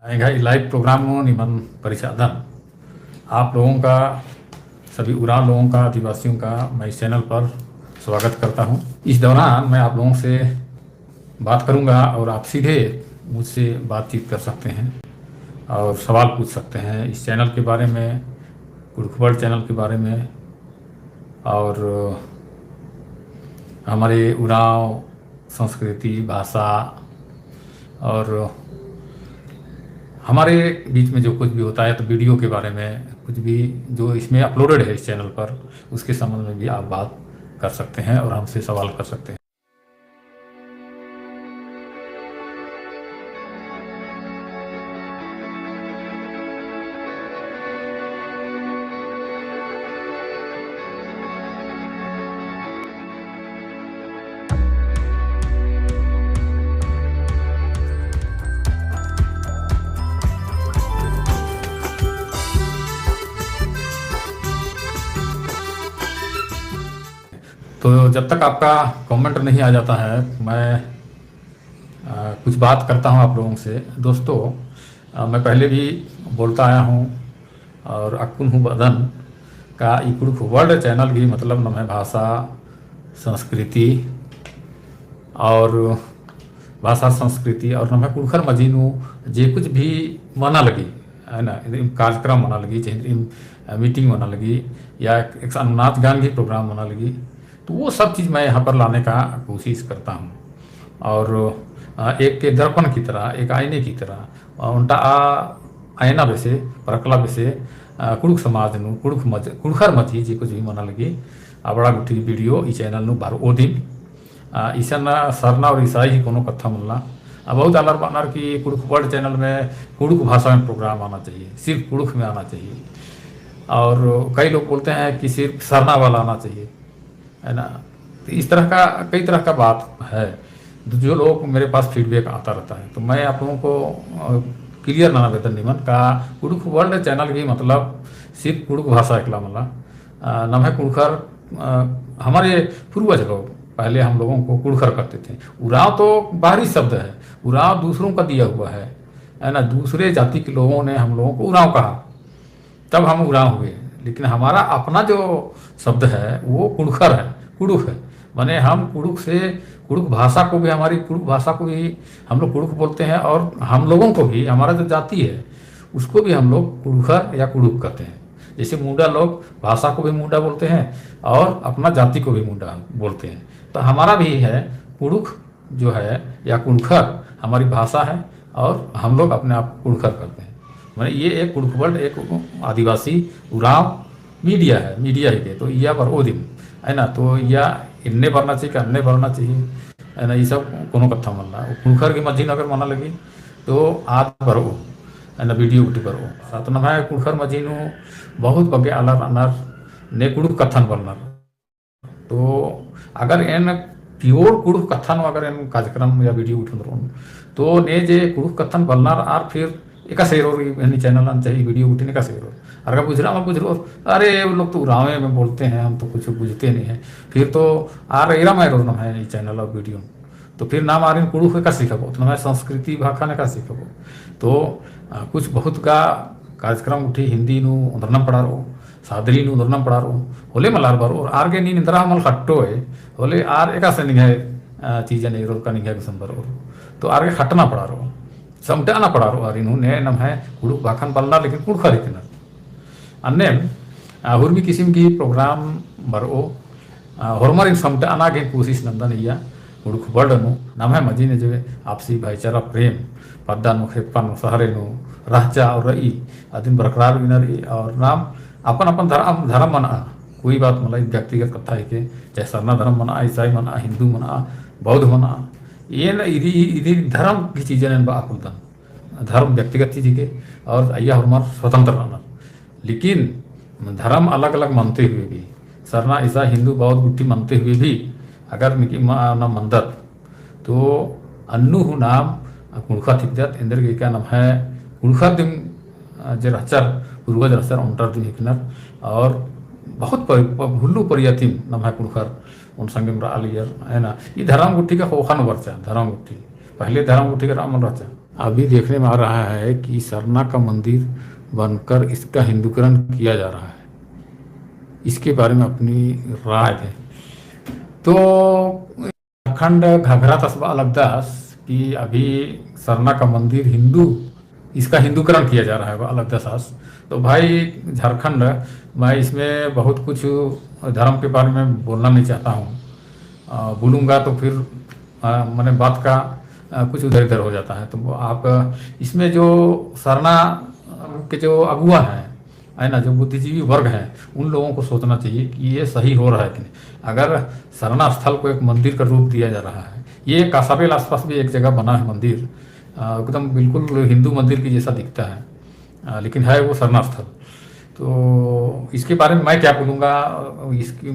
Live programme निमन परिचालन आप लोगों का, सभी उराव लोगों का, आदिवासियों का मैं इस चैनल पर स्वागत करता हूं। इस दौरान मैं आप लोगों से बात करूंगा और आप सीधे मुझसे बातचीत कर सकते हैं और सवाल पूछ सकते हैं इस चैनल के बारे में, कुडुख वर्ल्ड चैनल के बारे में और हमारे उराव संस्कृति, भाषा और हमारे बीच में जो कुछ भी होता है, तो वीडियो के बारे में कुछ भी जो इसमें अपलोडेड है इस चैनल पर, उसके संबंध में भी आप बात कर सकते हैं और हमसे सवाल कर सकते हैं। तो जब तक आपका कमेंट नहीं आ जाता है, मैं कुछ बात करता हूं आप लोगों से। दोस्तों, मैं पहले भी बोलता आया हूं और अक्कुन हूँ बदन का कुडुख वर्ल्ड चैनल की मतलब न है भाषा, संस्कृति और न है कुड़खर मजीनू जे कुछ भी मना लगी है ना, कार्यक्रम मना लगी, चाहे मीटिंग मना लगी या एक नाच गान की प्रोग्राम मना लगी, तो वो सब चीज़ मैं यहाँ पर लाने का कोशिश करता हूँ। और एक के दर्पण की तरह, एक आईने की तरह उनका आईना वैसे परकला वैसे कुड़ुख समाज नु कुड़खर मची जी कुछ भी मना लगी बड़ा गुठी वीडियो ई चैनल नु बार ओ दिन ईसन सरना और ईसाई ही कोनो कथा मिलना बहुत अलर बानर की कुड़ुख वर्ल्ड चैनल में कुड़ुख भाषा में प्रोग्राम आना चाहिए, सिर्फ कुड़ुख में आना चाहिए। और कई लोग बोलते हैं कि सिर्फ सरना वाला आना चाहिए, है ना। तो इस तरह का कई तरह का बात है, जो लोग मेरे पास फीडबैक आता रहता है, तो मैं आप लोगों को क्लियर ना वेदन निमन का कुड़ुख वर्ल्ड चैनल की मतलब सिर्फ कुड़ुख भाषा एकला मला नाम है कुड़खर। हमारे पूर्वज लोग पहले हम लोगों को कुड़खर करते थे। उराव तो बाहरी शब्द है, उराव दूसरों का दिया हुआ है ना। दूसरे जाति के लोगों ने हम लोगों को उराव कहा, तब हम उराव हुए, लेकिन हमारा अपना जो शब्द है वो कुड़खर है, कुड़ुख है। माने हम कुड़ुख से कुड़ुख भाषा को भी, हमारी कुड़ुख भाषा को भी हम लोग कुड़ुख बोलते हैं, और हम लोगों को भी, हमारा जो जाति है उसको भी हम लोग कुड़खर या कुड़ुख कहते हैं। जैसे मुंडा लोग भाषा को भी मुंडा बोलते हैं और अपना जाति को भी मुंडा बोलते हैं, तो हमारा भी है कुड़ुख जो है या कुड़खर हमारी भाषा है और हम लोग अपने आप कुड़खर करते हैं। मैंने ये एक कुड़ुख वर्ल्ड एक आदिवासी उराव मीडिया है, मीडिया ही के, तो यह पर ओ दिन है ना, तो यह इन्ने भरना चाहिए कि अन्ने भरना चाहिए, है ना। ये सब कोनो कथा मल्ला कुड़खर की मझी अगर मना लगी तो आज भरो है ना, वीडियो उठी भरो सात न है कुड़खर मझी नु बहुत बगे अलर अनर ने कुड़ुख कथन बनना। तो अगर एन प्योर कुड़ुख कथन अगर एन कार्यक्रम या वीडियो उठन तो ने जे कुड़ुख कथन बनना और फिर एक शेरोर चैनल चाहिए वीडियो उठने का शेरोर अगर बुझ रहा अरे वो लोग तो उरावे में बोलते हैं, हम तो कुछ बुझते नहीं है, फिर तो एरा मैं रोज है ये चैनल और वीडियो, तो फिर नाम आ रही कुड़ुख का सीखबो, तो मैं संस्कृति भाषा ने का सीखबो। तो कुछ बहुत का कार्यक्रम उठी हिंदी नु उधरना पड़ा रो, सादरी नु उधरना पड़ा रो, होले मलार बारो और आर के नी इंद्रा मल खट्टो है होले आर एका से निगाह चीजें नहीं रोज का निगाह दिसंबर और तो आर के खटना पड़ा रो, समटाना पड़ा रो आरिनु ने नम है कुड़ुख भाखन बलना, लेकिन कुड़खर इतना अन्य और भी किस्म की प्रोग्राम बरो हरमर समटाना के कोशिश नंदन या कुड़ुख वर्ल्ड नु नाम है मजी ने जो आपसी भाईचारा प्रेम पद्दा नु खेपन सहरे नु राजा और रही आदिन बरकरार विनरी और नाम अपन अपन धर्म मना, कोई बात मतलब व्यक्तिगत कथा है के चाहे सरना धर्म मना, ईसाई मना, हिंदू मना, बौद्ध मना, ये न इधि धर्म की चीजें बाकुलतन धर्म व्यक्तिगत चीज के और अय्या हमार स्वतंत्र रहना, लेकिन धर्म अलग अलग मानते हुए भी सरना ईसा हिंदू बौद्ध गुट्टी मानते हुए भी अगर ना मंदर तो अन्नू हु नाम कुड़खा थिकदत इंदर के क्या नाम है कुड़खा दिन जे रचर पूर्वज रचर उनटर दिन हिकनर और बहुत हुल्लू परियतिम नाम है कुड़खर उन संगे में आलियर है ना। ये धर्म गुट्ठी का होखन वर्चा धर्म गुट्ठी पहले धर्म गुट्ठी का राम रचा अभी देखने में आ रहा है कि सरना का मंदिर बनकर इसका हिंदूकरण किया जा रहा है। इसके बारे में अपनी राय दें। तो झारखंड घाघरा तस्बा अलगदास कि अभी सरना का मंदिर हिंदू, इसका हिंदूकरण किया जा रहा है अलगदास। तो भाई झारखंड, मैं इसमें बहुत कुछ धर्म के बारे में बोलना नहीं चाहता हूँ। बोलूँगा तो फिर मैंने बात का कुछ उधर इधर हो जाता है। तो आप इसमें जो सरना के जो अगुआ हैं, है ना, जो बुद्धिजीवी वर्ग हैं, उन लोगों को सोचना चाहिए कि ये सही हो रहा है कि नहीं। अगर सरना स्थल को एक मंदिर का रूप दिया जा रहा है, ये कासाबेल आसपास भी एक जगह बना है मंदिर, एकदम बिल्कुल हिंदू मंदिर की जैसा दिखता है, लेकिन है वो सरना स्थल। तो इसके बारे में मैं क्या बोलूँगा,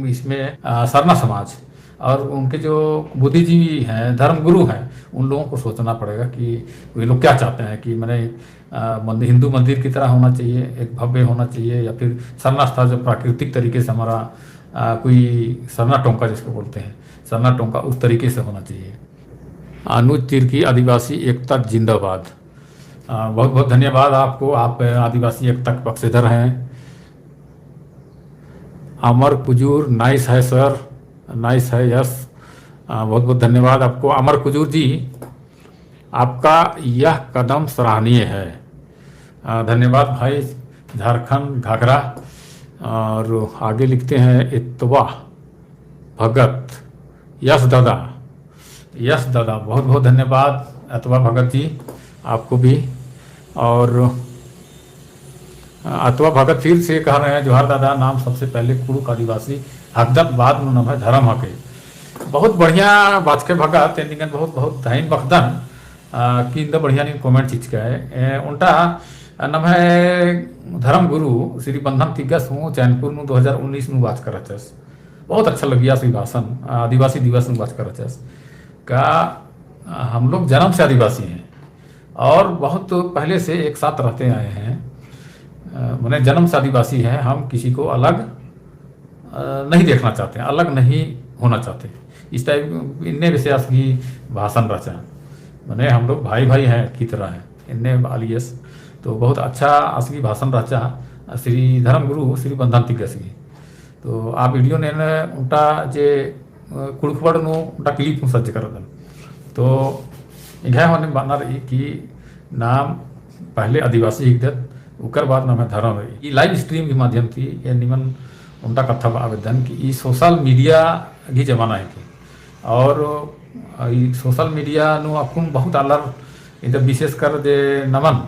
इसमें सरना समाज और उनके जो बुद्धिजीवी हैं, धर्मगुरु हैं, उन लोगों को सोचना पड़ेगा कि वे लोग क्या चाहते हैं कि मैंने हिंदू मंदिर की तरह होना चाहिए, एक भव्य होना चाहिए, या फिर सरना स्थल जो प्राकृतिक तरीके से हमारा कोई सरना टोंका जिसको बोलते हैं, सरना टोंका, उस तरीके से होना चाहिए। अनुज तिर्की, आदिवासी एकता जिंदाबाद। बहुत बहुत धन्यवाद आपको, आप आदिवासी एकता के पक्षधर हैं। अमर कुजूर, नाइस है सर, नाइस है, यस, बहुत बहुत धन्यवाद आपको अमर कुजूर जी, आपका यह कदम सराहनीय है। धन्यवाद भाई, झारखंड घाघरा। और आगे लिखते हैं इतवा भगत, यस दादा, यस दादा, बहुत बहुत धन्यवाद अतवा भगत जी आपको भी। और अतवा भगत फिर से कह रहे हैं, जोहार दादा, नाम सबसे पहले कुड़ुक आदिवासी हकदत बाद में नम है धर्म हके। बहुत बढ़िया बात के भगत एंडिंगन बहुत बहुत धैन बखदन कि बढ़िया नहीं कमेंट चीज का है उनटा नम है धर्म गुरु श्री बंधन तिगस हूँ चैनपुर में 2019 में बात कर रहा। बहुत अच्छा लगिया सी भाषण, आदिवासी दिवस में बात कर रहा का हम लोग जन्म से आदिवासी हैं और बहुत पहले से एक साथ रहते आए हैं। मैंने जन्म से आदिवासी हैं, हम किसी को अलग नहीं देखना चाहते, अलग नहीं होना चाहते। इस टाइप इन्ने विषयास की भाषण रचा, मैंने हम लोग भाई भाई हैं की तरह हैं इन्ने आलियस। तो बहुत अच्छा असली भाषण रचा श्री धर्म गुरु श्री बंधन तिगस की। तो आ वीडियो ने उनटा जे कुड़खवड़ नो उनटा क्लिप सज्ज कर दन। तो इघा होने बना रही कि नाम पहले आदिवासी हिकदत उकर बाद नाम है धर्म रही। लाइव स्ट्रीम के माध्यम थी ये निमन उनका कथा आवेदन कि सोशल मीडिया की जमाना है कि और सोशल मीडिया नु अकुन बहुत अलर इधर विशेषकर जे नमन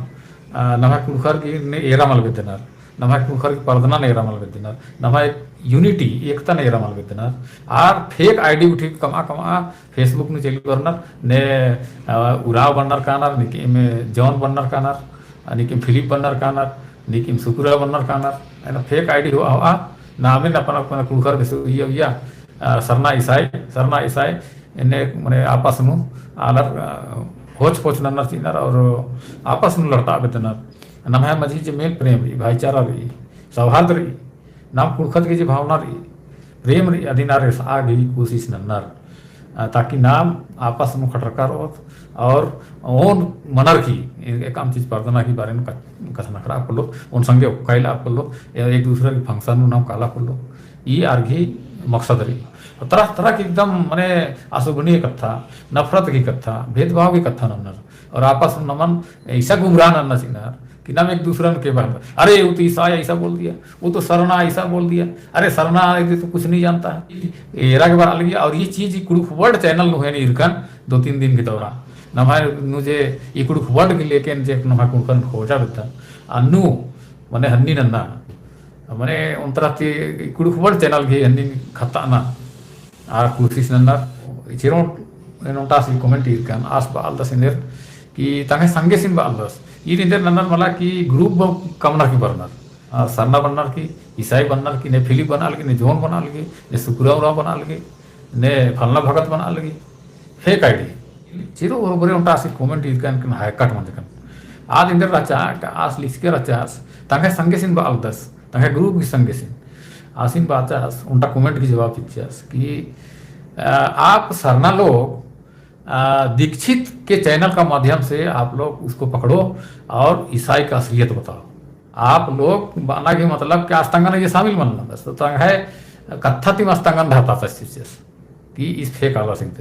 नमः कुखर की एरा मल वेदनर, नमः कुखर की पर्दना ने एरा मल वेदनर, नमः यूनिटी एकता ने एरा मल वेदनर। आर फेक आईडी उठी कमा कमा फेसबुक ने चली बरनर ने उराव बनर कानर निकी में जॉन बनर कानर निकी फिलिप बनर कानर निकी सुकुरा बनर कानर है फेक आईडी हो आ नामे न अपन अपन कुखर के या सरना ईसाई इन्हें मैंने आपस में अलग होच पोच नन्नर चिन्नर और आपस में लड़ता बेतनर नमः मझी जे मेल प्रेम रही, भाईचारा रही, सौहार्द रही, नाम कुखत की जो भावना रही, प्रेम रही, अधिनार आगे कोशिश नन्नर ताकि नाम आपस में खटरकर और ओन मनर की एक आम चीज प्रार्थना के बारे में कथन करा आप लोग उन संगे कैला आप लोग एक दूसरे के फंक्शन में नाम काला कर लो ये आर्घी मकसद रही। तरह तरह की एकदम मैंने अशोभनीय कथा, नफरत की कथा, भेदभाव की कथा नमनर और आपस में नमन ऐसा गुमराह नन्ना चिन्हर कि नाम एक दूसरे के बारे अरे वो तो ईसाई ऐसा बोल दिया, वो तो सरना ऐसा बोल दिया, अरे सरना तो कुछ नहीं जानता है एरा के बारे अलग। और ये चीज कुड़ुक वर्ड चैनल नु है इरकन 2-3 दिन के दौरान नमाय मुझे ये कुड़ुक वर्ड के लेके जे नमा कुड़कन खोजा बेता अनु मने हन्नी नन्ना मने उन तरह के कुड़ुक वर्ड चैनल के हन्नी खता ना आ कोशिश नन्ना चिरो नोटा सी कमेंट इरकन आस बाल दस इंदर कि तंगे संगे सिन बाल दस ये इंदर नन्नर मला कि ग्रुप कमना की बरनर सरना बनना की ईसाई बनना की ने फिलिप बना लगी ने जोन बना लगी ने सुकुरा बना लगी ने फलना भगत बना लगी फेक आईडी चिरो बरे उनटा सी कमेंट इरकन हाय कट मन जकन आज इंदर रचा आस लिसके रचास तंगे संगे सिन बाल दस तंगे ग्रुप की संगे सिन आसिन बाचास उनका कमेंट की जवाब दीचास कि आप सरना लोग दीक्षित के चैनल का माध्यम से आप लोग उसको पकड़ो और ईसाई का असलियत बताओ। आप लोग माना कि मतलब क्या अस्तंगन ये शामिल मानना बस तो है कत्था तिम अस्तंगन रहता था कि इस फेक आला सिंह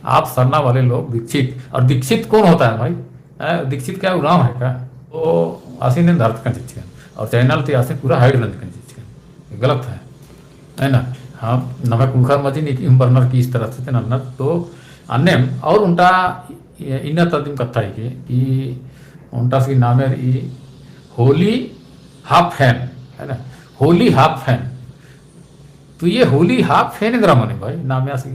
आप सरना वाले लोग दीक्षित, और दीक्षित कौन होता है भाई? दीक्षित क्या नाम है क्या? तो आसीन ने धरत कर और चैनल थे आसीन पूरा हाइड रन कर गलत है ना। हाँ नवे कुलखर मजी नहीं बर्नर की इस तरह से नन्नर तो अन्य और उनका इन तदिम कथा है कि उनका सी नाम है होली हाफ फैन है ना, होली हाफ फैन। तो ये होली हाफ फैन इंदिरा मने भाई नाम या सी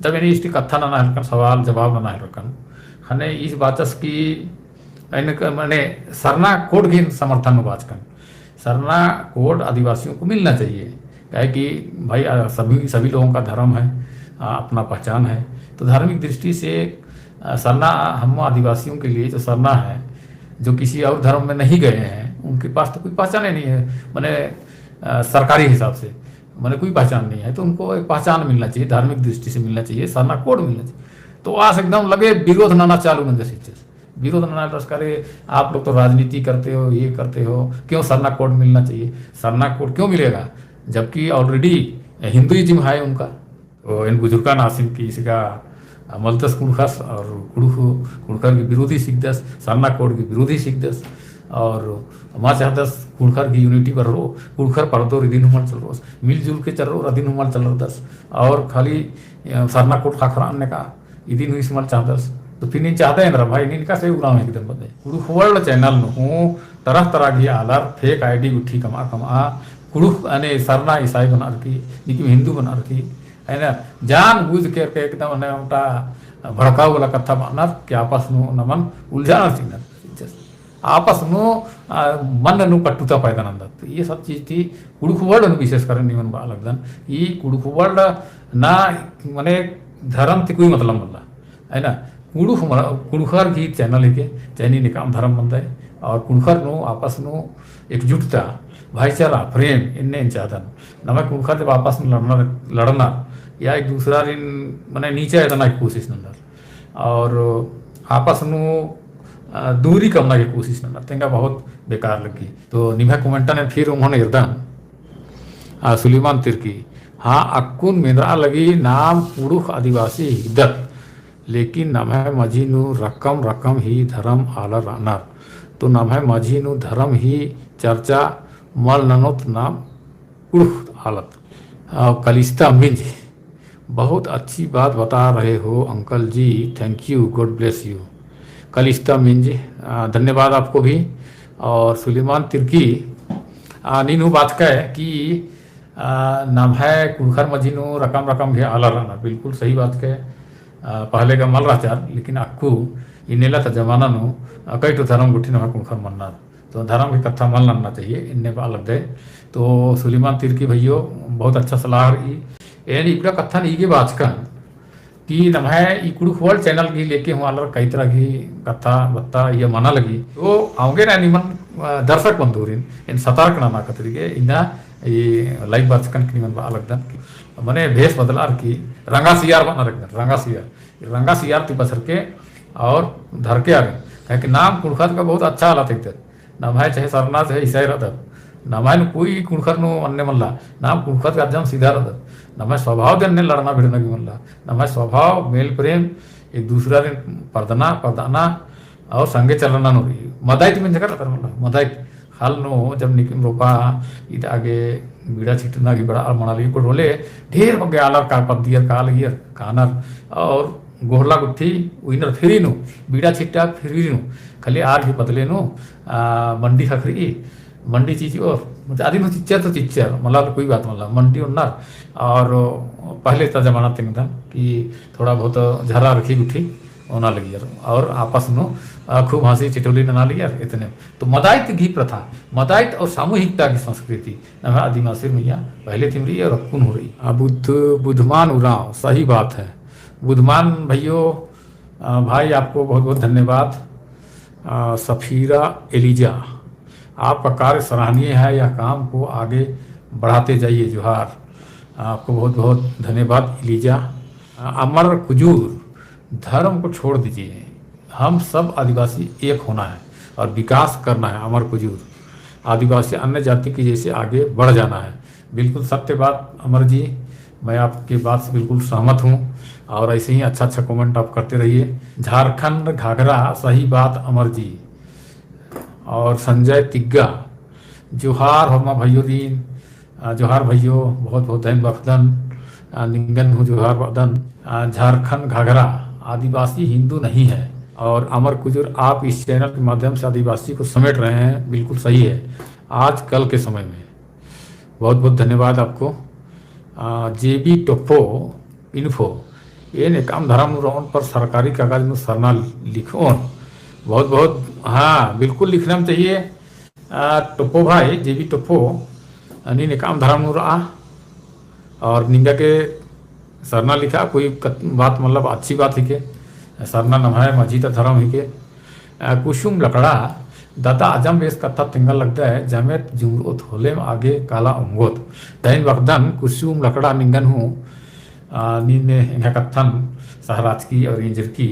जब मैंने इसकी कथा ना हल्कन सवाल जवाब ना हल्कन हने इस बातस की मैंने सरना कोड की समर्थन में बातकन सरना कोड आदिवासियों को मिलना चाहिए। क्या है कि भाई सभी लोगों का धर्म है, अपना पहचान है, तो धार्मिक दृष्टि से सरना हम आदिवासियों के लिए जो सरना है जो किसी और धर्म में नहीं गए हैं उनके पास तो कोई पहचान ही नहीं है, मैंने सरकारी हिसाब से मैंने कोई पहचान नहीं है, तो उनको एक पहचान मिलना चाहिए, धार्मिक दृष्टि से मिलना चाहिए, सरना कोड मिलना चाहिए। तो आज एकदम लगे विरोध नाना चालू में जैसे विरोध नाना करे आप लोग तो राजनीति करते हो, ये करते हो, क्यों सरना कोड मिलना चाहिए? सरना कोड क्यों मिलेगा जबकि ऑलरेडी हिंदुइज्म है उनका। तो इन बुजुर्गा नासिम की इसका मलतस कुड़खस और कुड़खर की विरोधी सीख दस, सरना कोड की विरोधी सीख दस और माँ चाहदस कुड़खर की यूनिटी पर रो कुड़खर पर दो रिदिन उमर चल रो मिलजुल के चल रो रदिन उमर चल रहा दस और खाली सरना कोड खाखरान ने कहा इदिन हुई स्मल चाहदस। तो फिर नहीं चाहते हैं भाई इनका से उड़ाव एकदम बदले कुड़ुख वर्ल्ड चैनल हूँ तरह तरह की आलर फेक आईडी उठी कमा कुड़ुख अने सरना ईसाई बना रखी लेकिन हिंदू बना रखी है ना, जान बूझ के एकदम उनका भड़काऊ वाला कथा माना कि आपस में नमन उलझाना सीखना आपस में मन नु कटुता पैदा नंदा। तो ये सब चीज थी कुड़ुख वर्ल्ड विशेष कर निमन बा लगदन ये कुड़ुख वर्ल्ड ना मने धर्म से कोई मतलब मल्ला है ना, कुड़ुखर की चैनल के चैनी निकाम धर्म बनता है और कुड़ुखर नो आपस में एकजुटता भाईचारा प्रेम इन्हें चाहता नमक कुड़ुखर जब आपस में लड़ना या एक दूसरा मैंने नीचे आना की कोशिश न और आपस में दूरी करना की कोशिश न तेंगा बहुत बेकार लगी। तो निभा कुमेंटा ने फिर उन्होंने इर्दन सुलेमान तिर्की हाँ अक्कुन मिंद्रा लगी नाम पुरुष आदिवासी हिदत लेकिन नम है माझी नु रकम रकम ही धर्म आला रानर। तो नम है माझी नु धर्म ही चर्चा मल ननोत नाम पुरुष हालत। कलिस्ता मिंज बहुत अच्छी बात बता रहे हो uncle ji, thank you, God bless you. Kalista Minj धन्यवाद आपको भी। और सुलेमान तिर्की नीनू बात कहे कि नाम है कुड़खर मजीनू रकम रकम भी आला रहना, बिल्कुल सही बात कहे। पहले का मल रहा चार लेकिन अक्कू इन्हेला था जमाना नु कई तो धर्म गुठी ना कुड़खर मनना, तो धर्म की कथा मल नना चाहिए इन्हें अलग दे। तो सुलेमान तिर्की भैयो बहुत अच्छा सलाह रही एंड इकड़ा कथा नहीं के बाचकन कि नम है कुड़ुख वर्ल्ड चैनल की लेके हूँ अलग कई तरह की कथा बत्ता ये मना लगी तो आओगे ना निमन दर्शक बंधुरिन इन सतर्क ना कतरीके इन्ना ये लाइव बाचकन की निमन अलग दन मने भेष बदला की रंगा सियार बना रख रंगा सियार ती बसर के और धर के आ गए क्या कि नाम कुड़खर का बहुत अच्छा हालत है नम है चाहे सरना चाहे ईसाई रहता नम है कोई कुड़खर नु अन्य मल्ला नाम कुड़खर का एकदम सीधा रहता नम है स्वभाव दिन लड़ना भिड़ना की मल्ला नम है स्वभाव मेल प्रेम एक दूसरा दिन पर्दाना और संगे चलना नो रही मदाइत में जगह रहता मल्ला मदाइत हाल नो जब निकम रोपा इत आगे बीड़ा छिटना की बड़ा मनाली को रोले ढेर बगे आलर का पदियर काल गियर कानर और गोहला गुट्ठी विनर फिरी नु बीड़ा छिट्टा फिरी नु खाली आर ही बदले नु मंडी खखरी मंडी चीज और आदि में चिच्चा तो चिच्चा मतलब कोई बात मतलब मंडी उन्नर और पहले का जमाना थिंग था कि थोड़ा बहुत झरा रखी गुठी होना लगी यार और आपस में खूब हंसी चिटोली ना ली यार इतने। तो मदाइत की प्रथा मदाइत और सामूहिकता की संस्कृति आदिवासी मैया पहले थी रही और अब कौन हो रही। बुधमान उराव सही बात है बुधमान भैयो भाई आपको बहुत बहुत धन्यवाद। सफीरा एलिजा आपका कार्य सराहनीय है, यह काम को आगे बढ़ाते जाइए, जोहार। आपको बहुत बहुत धन्यवाद एलिजा। अमर कुजूर धर्म को छोड़ दीजिए, हम सब आदिवासी एक होना है और विकास करना है। अमर कुजूर आदिवासी अन्य जाति की जैसे आगे बढ़ जाना है। बिल्कुल सत्य बात अमर जी, मैं आपकी बात से बिल्कुल सहमत हूँ और ऐसे ही अच्छा अच्छा कमेंट आप करते रहिए। झारखंड घाघरा, सही बात अमर जी। और संजय तिग्गा, जोहार हमा भाइयों दीन, जोहार भाइयों, बहुत बहुत धन बखदन निंगन हूँ, जोहार बदन। झारखंड घाघरा आदिवासी हिंदू नहीं है। और अमर कुजूर, आप इस चैनल के माध्यम से आदिवासी को समेट रहे हैं, बिल्कुल सही है आज कल के समय में। बहुत बहुत धन्यवाद आपको। जेबी टोप्पो इन्फो, ये ने काम धर्म रोन पर सरकारी कागज में सरना लिखो, बहुत बहुत हाँ बिल्कुल लिखना चाहिए। टोप्पो भाई, जेबी टोप्पो नी ने काम धर्म रहा और निंगा के सरना लिखा, कोई बात मतलब अच्छी बात ही के सरना नम है मजीद धर्म ही के। कुसुम लकड़ा, दादा आजम बेस कथा तिंगा लगता है जमेत जुमरोत होले में आगे काला उंगोत। दैन वक्दन कुसुम लकड़ा निंगन हूँ नीने इनका कथन सहराज की और इंजर की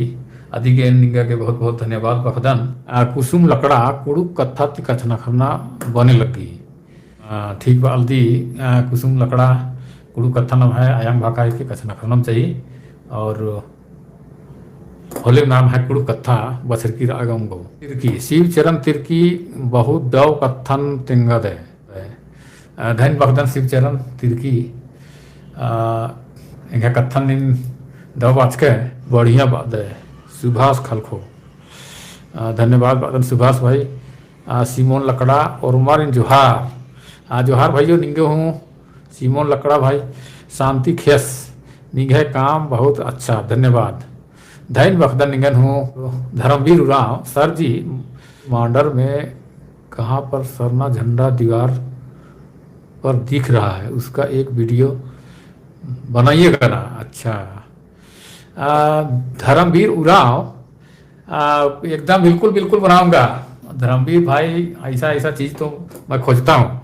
अधिके निंगा के बहुत बहुत धन्यवाद बखदन। कुसुम लकड़ा कुड़ू कथा कथना खरना बने लगी। ठीक बाल्दी कुसुम लकड़ा कुड़ू कथा नम है आयांग भाका के कथना खरनम चाहिए। और होले नाम है कुड़ू कथा बछर की रागम गो तिरकी। शिव चरण तिरकी बहुत दव कथन तिंगद है। धन बखदन शिव चरण तिरकी इनका कथन इन दव बाच के बढ़िया बात है। सुभाष खलखो, धन्यवाद बखदन सुभाष भाई। सिमोन लकड़ा और उमर इन जोहार, जोहार भाइयों निंगे हूँ। सिमोन लकड़ा भाई, शांति खेस निंगे काम बहुत अच्छा, धन्यवाद। धैन बखदन निंगन हूँ। धर्मवीर उरांव, सर जी मॉडर में कहाँ पर सरना झंडा दीवार पर दिख रहा है, उसका एक वीडियो बनाइएगा ना। अच्छा, धर्मवीर उरांव एकदम बिल्कुल बिल्कुल बनाऊंगा। धर्मवीर भाई, ऐसा ऐसा चीज़ तो मैं खोजता हूँ।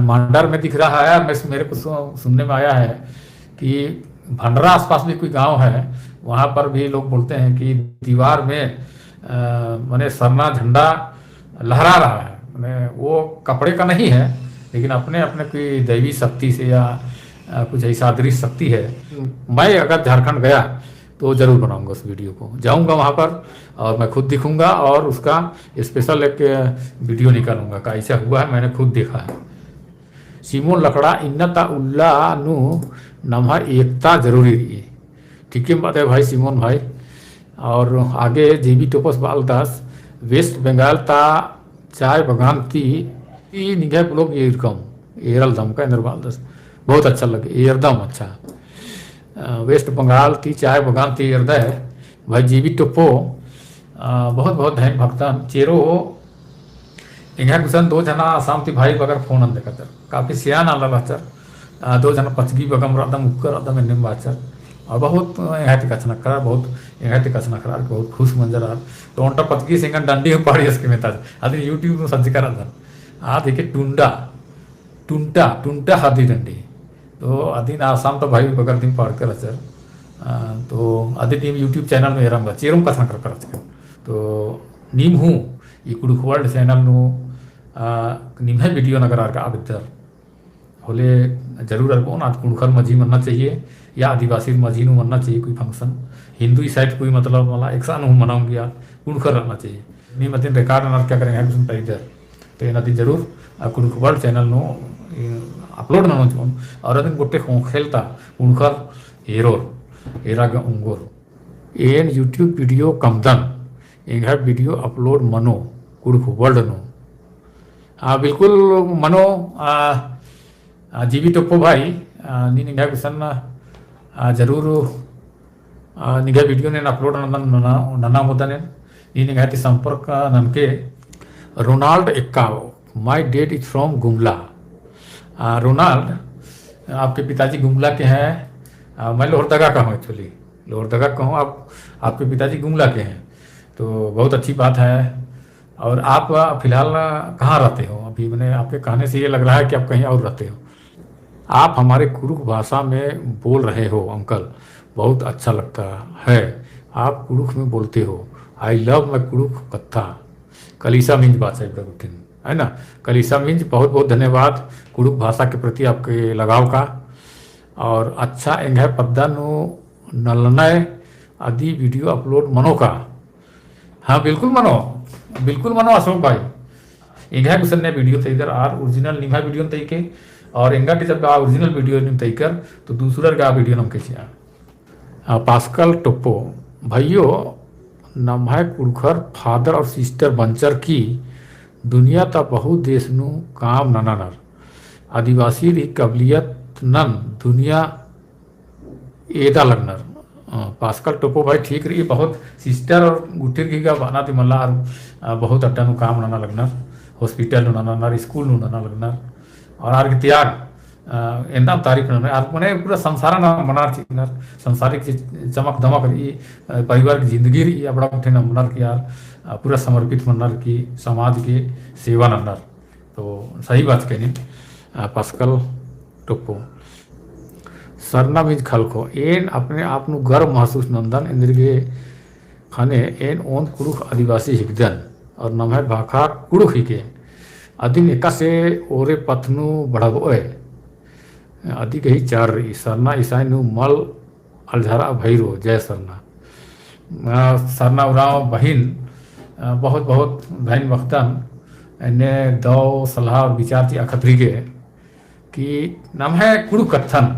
मांडर में दिख रहा है, मेरे को सुनने में आया है कि भंडरा आसपास भी कोई गांव है, वहां पर भी लोग बोलते हैं कि दीवार में माने सरना झंडा लहरा रहा है। माने वो कपड़े का नहीं है, लेकिन अपने अपने कोई दैवी शक्ति से या कुछ ऐसा अदृश्य शक्ति है। मैं अगर झारखंड गया तो जरूर बनाऊंगा उस वीडियो को, जाऊंगा वहां पर और मैं खुद दिखूंगा और उसका स्पेशल एक वीडियो निकालूंगा का ऐसा हुआ है, मैंने खुद देखा है। सिमोन लकड़ा इन्नता उल्ला नु नम्हर एकता जरूरी रही। ठीक है बात है भाई सिमोन भाई। और आगे जेबी टोपस बालदास, वेस्ट बंगाल ता चाय बगान थी निगाह लोग एरकम एरल दम का इंद्र बालदास, बहुत अच्छा लगे एरदम अच्छा। वेस्ट बंगाल थी चाय बगान थी हृदय भाई जेबी टोपो, बहुत बहुत धैन भक्तन चेरो इंगा कुशन। दो जना आसाम थी भाई बगर फोन अंदर कर काफी सियान आला बच्चर, दो जना पचगी बगम रदम उपकर रदम इन्हें बाचर और बहुत यहाँ कचना करा, बहुत यहाँ कचना करा, बहुत खुश मंजर आ तो उनका पचगी सिंगन डंडी में पड़ी उसके में था अभी यूट्यूब में सज्ज करा था। देखिए टुंडा टुंटा टुंटा हाथी डंडी तो अधीन आसाम तो भाई बगर दिन पढ़ कर सर तो अधी टीम यूट्यूब चैनल में रंगा चेरम कथन कर तो नीम हूँ ये कुड़ुक वर्ल्ड चैनल नु निम्हे वीडियो नगर आर का अबितर होले जरूर अरको ना कुड़खर मजी मनना चाहिए या आदिवासी मजी नु मनना चाहिए कोई फंक्शन हिंदू साइड कोई मतलब वाला एक साथ मनाऊंगी यार कुड़खर रहना चाहिए नीम दिन रिकॉर्ड ना क्या करेंगे कुछ इधर तो ये दिन जरूर कुड़ुक वर्ल्ड चैनल नु अपलोड ना चुन और अदन गोटे खेलता कुड़खर हीरो एराग उंगोर एन यूट्यूब वीडियो कमदन इंगा वीडियो अपलोड मनो कुड़ुक वर्ल्ड नो बिल्कुल मनो जीवी टोप्पो भाई नी निगा कुसन जरूर निगा वीडियो ने अपलोड नना मुद्दा ने नी निगा संपर्क ननके रोनाल्ड एक्काओ my dad is from Gumla. Ronald आपके पिताजी गुमला के हैं, मैं लोहरदगा का हूँ एक्चुअली लोहरदगा का हूँ, आपके पिताजी गुमला के हैं तो बहुत अच्छी बात है। और आप फिलहाल कहाँ रहते हो अभी? मैंने आपके कहने से ये लग रहा है कि आप कहीं और रहते हो। आप हमारे कुरुक भाषा में बोल रहे हो अंकल, बहुत अच्छा लगता है। आप कुड़ुख में बोलते हो, आई लव माई कुड़ुख कत्था। कलीसा मीन्स भाषा प्रगुटिन, है ना। कलीसा मीन्स बहुत बहुत धन्यवाद कुड़ुख भाषा के प्रति आपके लगाव का। और अच्छा एंग पद्दानु नलनय आदि वीडियो अपलोड मनो का। हाँ बिल्कुल मनो अशोक भाई। इंगा कुछ ने video तैकर are original Nima video तैके और इंगा के जब ओरिजिनल वीडियो निम तैकर तो दूसरा का वीडियो नम कैसे पास्कल टोप्पो भाइयों नम्हाय कुड़खर फादर और सिस्टर बंचर की दुनिया ता बहुत देश नु काम ननानर आदिवासी री कबलियत नन दुनिया एदा लगनर। पास्कल टोपो भाई ठीक रही बहुत सिस्टर और गुठिर की का बना थी मल्ला बहुत अड्डा नु काम नाना लगनर हॉस्पिटल नु नाना स्कूल नु नाना लगनर और आर के त्याग एंदा तारीफ न आर मने पूरा संसार ना मनार चिनर संसारिक चमक दमक रही परिवार की जिंदगी रही बड़ा उठे न मनार की यार पूरा समर्पित मनार की समाज के सेवा नन्नर। तो सही बात कहनी पास्कल टोपो। सरना मीज खलको एन अपने आप नु गर्व महसूस नंदन इंद्र के खाने एन ओन कुड़ुख आदिवासी हिकदन और नमह भाखा कुड़ुख हिके अदिन एका से ओरे पथनु बढ़ाबोए अधिक ही चार रही सरना ईसाई नु मल अलझरा भैरो जय सरना। सरना उराव बहिन बहुत बहुत बहन वक्तन ने दो सलाह और विचार थी अखतरी के कि नम है कुड़ु कत्थन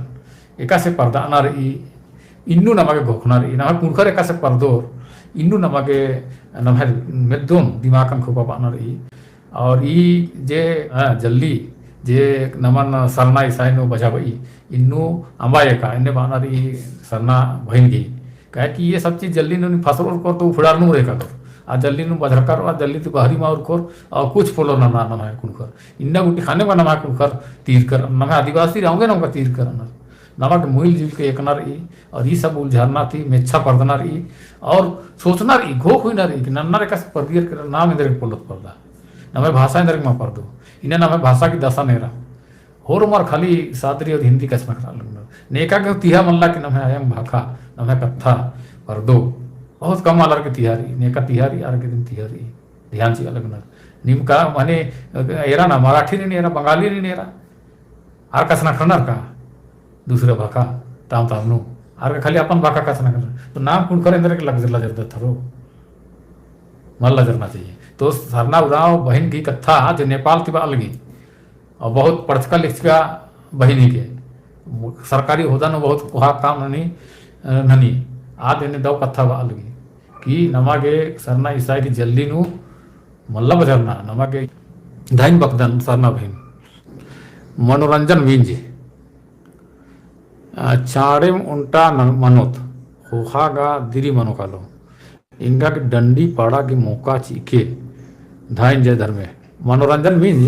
एका से पर्दा रही इन्नु नमागे घोखना रही नम कुड़खर एका से पर्दोर इन्नु नमागे नम है मेदोन दिमागन खोपा पाना रही और ई जे जल्दी जे नमन सरना ईसाई नो बजा भाई इन्नु अंबाए का इन्ने बाना रही सरना बहन गई कहे कि ये सब चीज जल्दी नु फसल को तो उफड़ार नु रेखा कर आ जल्दी नु बजरकर और जल्दी तो बहरी मार कर और कुछ फोलो ना ना नम है कुड़खर इन्ना गुटी खाने का नम है कुड़खर तीर कर नम आदिवासी रहोगे ना तीर कर नमक मुहिल जुल के एकना रही और ये सब उलझाना थी मेच्छा पर्दना रही और सोचना रही घोख हुई ना रही कि नन्ना रेखा से पर्दियर कर नाम इधर पोलत पर्दा नमे भाषा इधर में पर्दो इन्हें नमे भाषा की दशा नहीं रहा होर उमर खाली सादरी और हिंदी कसम खा लगना नेका के तिहा मल्ला के नमे आयम भाखा नमे कत्था पर्दो बहुत कम आलर के तिहारी नेका तिहारी आर के दिन तिहारी ध्यान से अलग न निम का माने एरा ना मराठी नहीं एरा बंगाली नहीं एरा आर कसना खनर का दूसरे भाखा ताम तामनु आर खाली अपन भाखा कसना खनर तो नाम कुड़खर इंद्र के लग जर थरो मल लजरना चाहिए। तो सरना उराव बहन की कथा जो नेपाल की अलगी और बहुत पढ़का लिखा बहनी के सरकारी होदा न बहुत कुहा काम ननी आद इन्हें दो कथा अलगी कि नमागे सरना ईसाई की जल्दी नु मल्ला बजरना नमागे धाइन बकदन सरना बहन मनोरंजन मींज चाड़ेम उल्टा मनोत होहागा दिरी मनोकालो इंगा की डंडी पाड़ा की मौका चीखे धाइन जय धर्मे मनोरंजन मीन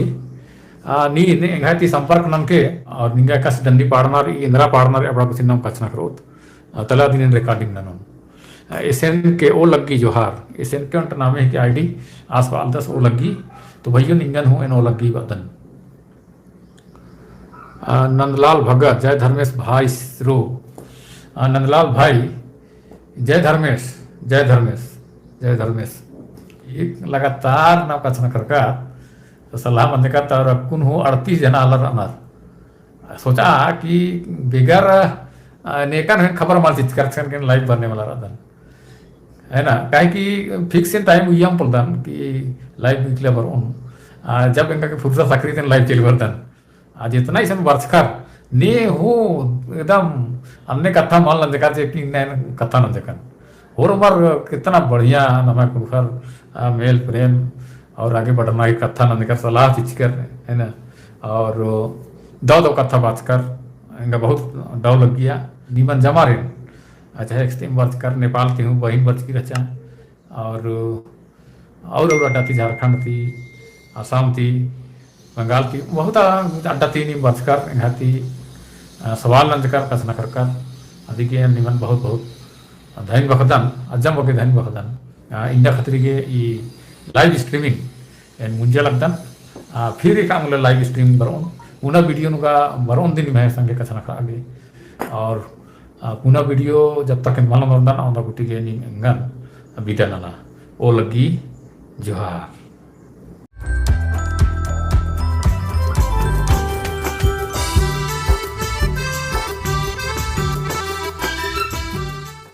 नी इंगा ती संपर्क नम के और निंगा कस डंडी पाड़नार इंद्रा पाड़नार अपना कुछ नाम कचना करोत तला दिन रिकॉर्डिंग ननम एसएन के ओ लगी जोहार एसएन के उनका नाम है कि आईडी आसपाल 10 ओ लगी तो भैया निंगन हो इन ओ लगी बदन। नंदलाल भगत जय धर्मेश भाई रो नंदलाल भाई जय धर्मेश जय धर्मेश जय धर्मेश ये लगातार ना कचना करका तो सलाह बंद का तर कुन हो 38 जना अलर अनर सोचा कि बेगर नेकन खबर माल चित कर लाइव बनने वाला रहता है ना काहे कि फिक्स टाइम यम पलदन कि लाइव निकले बर जब इनका के फुर्सत सकरी तन लाइव चल बरतन आज इतना ही समय वर्षकर ने हो एकदम अन्य कथा मान लन देखा कि कथा न देखन और उमर कितना बढ़िया नमा कुड़खर मेल प्रेम और आगे बढ़ना की कथा न देखकर सलाह चीज कर है ना और दो कथा बात कर इनका बहुत डर लग गया नीमन जमा रहे अच्छा एक्सट्रीम वर्ष कर नेपाल की हूँ बहन वर्ष की रचा और अड्डा थी झारखंड थी आसाम थी बंगाल की बहुत अड्डा थी नीम वर्ष कर यहाँ थी सवाल नंद कर कसना कर अधिक निमन बहुत बहुत धैन बखदन अजम होके धैन बखदन इंडिया खतरी के लाइव स्ट्रीमिंग मुंजे लगदन फिर एक लाइव स्ट्रीमिंग बरोन उना वीडियो का बरोन दिन में संगे कसना आगे और पुनः वीडियो जब तक मालूम होता ना गुटी के निंगन बिदा नाना ओ लगी जोहार।